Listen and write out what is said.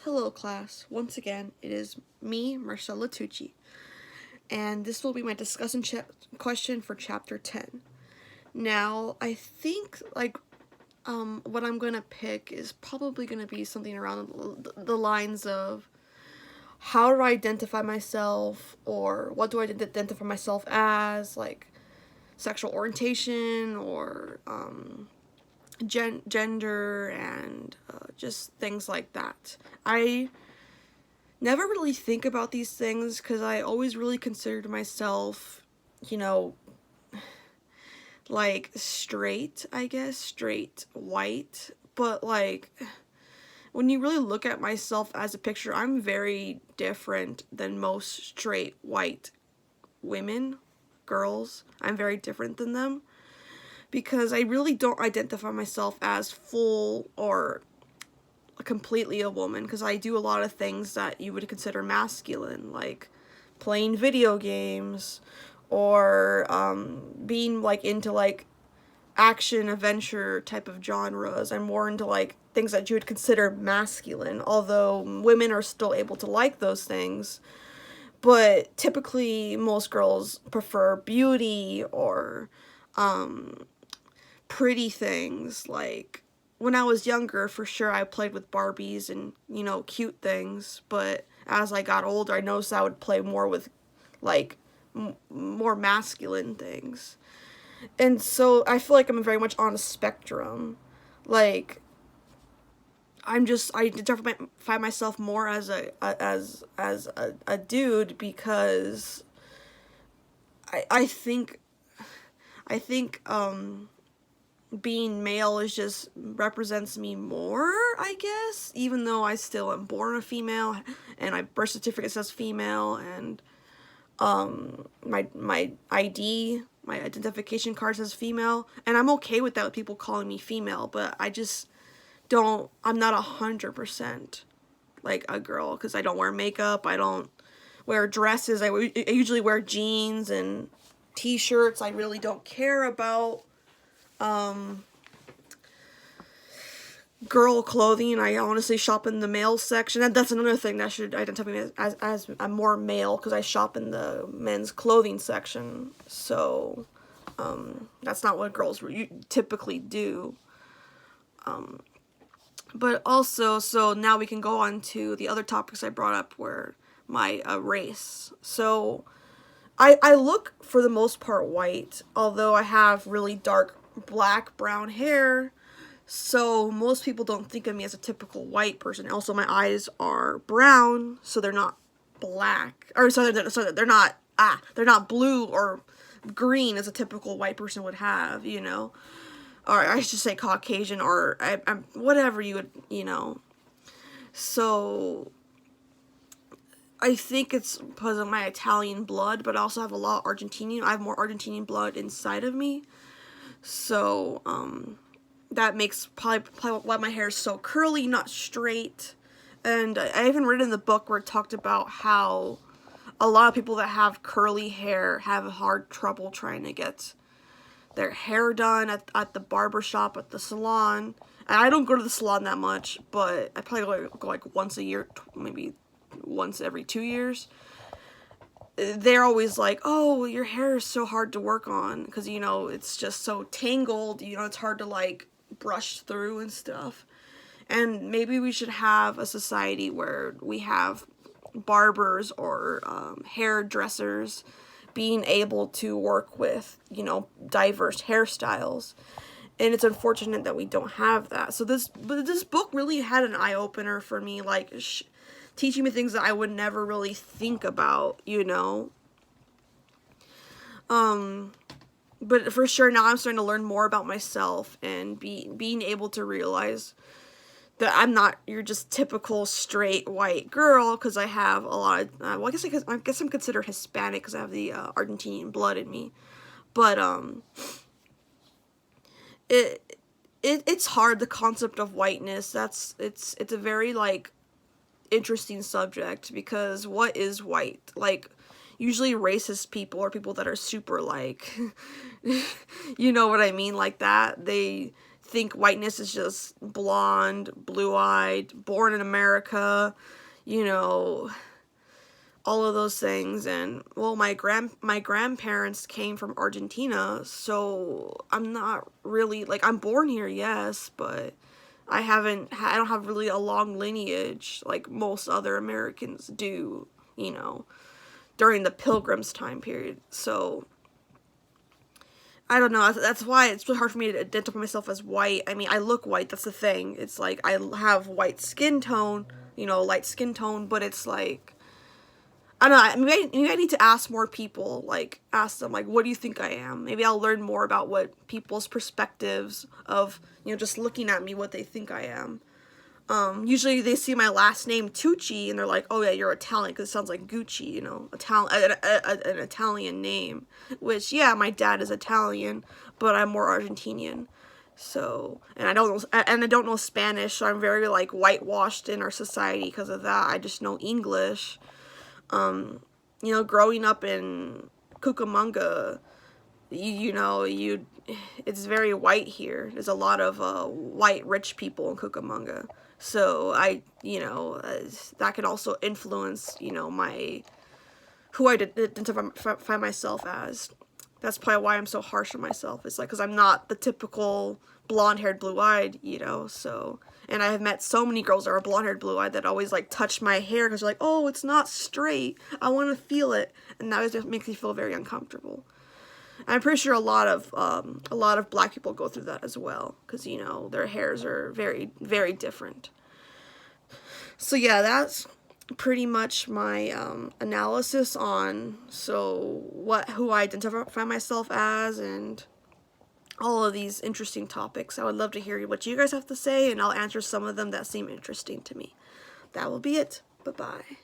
Hello class, once again it is me, Marcella Tucci, and this will be my discussion question for chapter 10. Now, I think what I'm gonna pick is probably gonna be something around the lines of how do I identify myself, or what do I identify myself as, like sexual orientation, or gender, and just things like that. I never really think about these things because I always really considered myself, you know, like straight, I guess, straight white. But like, when you really look at myself as a picture, I'm very different than most straight white women, girls. I'm very different than them because I really don't identify myself as full or completely a woman, because I do a lot of things that you would consider masculine, like playing video games, or being like into like action adventure type of genres. I'm more into like things that you would consider masculine, although women are still able to like those things. But typically most girls prefer beauty or pretty things. Like when I was younger, for sure I played with Barbies and, cute things, but as I got older, I noticed I would play more with like more masculine things. And so I feel like I'm very much on a spectrum. Like I identify myself more as a dude because I think being male is just represents me more, I guess, even though I still am born a female and my birth certificate says female, and my ID, my identification card says female, and I'm okay with that, with people calling me female, but I'm not 100% like a girl, because I don't wear makeup, I don't wear dresses, I usually wear jeans and t-shirts. I really don't care about girl clothing. I honestly shop in the male section, and that's another thing that should identify me as I'm more male, because I shop in the men's clothing section. So that's not what girls typically do. But also, so now we can go on to the other topics I brought up, where my race. So I look for the most part white, although I have really dark black brown hair, so most people don't think of me as a typical white person. Also, my eyes are brown, so they're not black, or they're not blue or green as a typical white person would have, or I should say Caucasian, or I'm whatever you would. So I think it's because of my Italian blood, but I also have a lot of Argentinian. I have more Argentinian blood inside of me, so that makes probably why my hair is so curly, not straight. And I even read in the book where it talked about how a lot of people that have curly hair have hard trouble trying to get their hair done at the barber shop, at the salon. And I don't go to the salon that much, but I probably go like once a year, maybe once every 2 years. They're always like, oh, your hair is so hard to work on, because, it's just so tangled, it's hard to like brush through and stuff. And maybe we should have a society where we have barbers or hairdressers being able to work with, diverse hairstyles. And it's unfortunate that we don't have that. So this book really had an eye-opener for me, like teaching me things that I would never really think about, But for sure, now I'm starting to learn more about myself, and being able to realize that I'm not your just typical straight white girl, because I have a lot of, well, I guess I'm considered Hispanic because I have the Argentinian blood in me. But it's hard, the concept of whiteness. It's a very like interesting subject, because what is white? Like, usually racist people are people that are super like you know what I mean, like that they think whiteness is just blonde, blue-eyed, born in America, you know, all of those things. And well, my grandparents came from Argentina, so I'm not really, like, I'm born here, yes, but I don't have really a long lineage like most other Americans do, you know, during the Pilgrims time period. So I don't know. That's why it's really hard for me to identify myself as white. I mean, I look white. That's the thing. It's like I have white skin tone, you know, light skin tone, but it's like, I don't know. Maybe I need to ask more people. Like, ask them, like, what do you think I am? Maybe I'll learn more about what people's perspectives of, you know, just looking at me, what they think I am. Usually they see my last name, Tucci, and they're like, oh yeah, you're Italian, because it sounds like Gucci, you know, an Italian name. Which, yeah, my dad is Italian, but I'm more Argentinian. So, and I don't know Spanish, so I'm very, like, whitewashed in our society because of that. I just know English. You know, growing up in Cucamonga, it's very white here. There's a lot of white rich people in Cucamonga. So that can also influence, you know, who I identify myself as. That's probably why I'm so harsh on myself. It's like, because I'm not the typical blonde-haired, blue-eyed, you know, so. And I have met so many girls that are blonde-haired, blue-eyed that always, like, touch my hair because they're like, oh, it's not straight. I want to feel it. And that just makes me feel very uncomfortable. I'm pretty sure a lot of black people go through that as well, because, you know, their hairs are very, very different. So yeah, that's pretty much my analysis on who I identify myself as, and all of these interesting topics. I would love to hear what you guys have to say, and I'll answer some of them that seem interesting to me. That will be it. Bye-bye.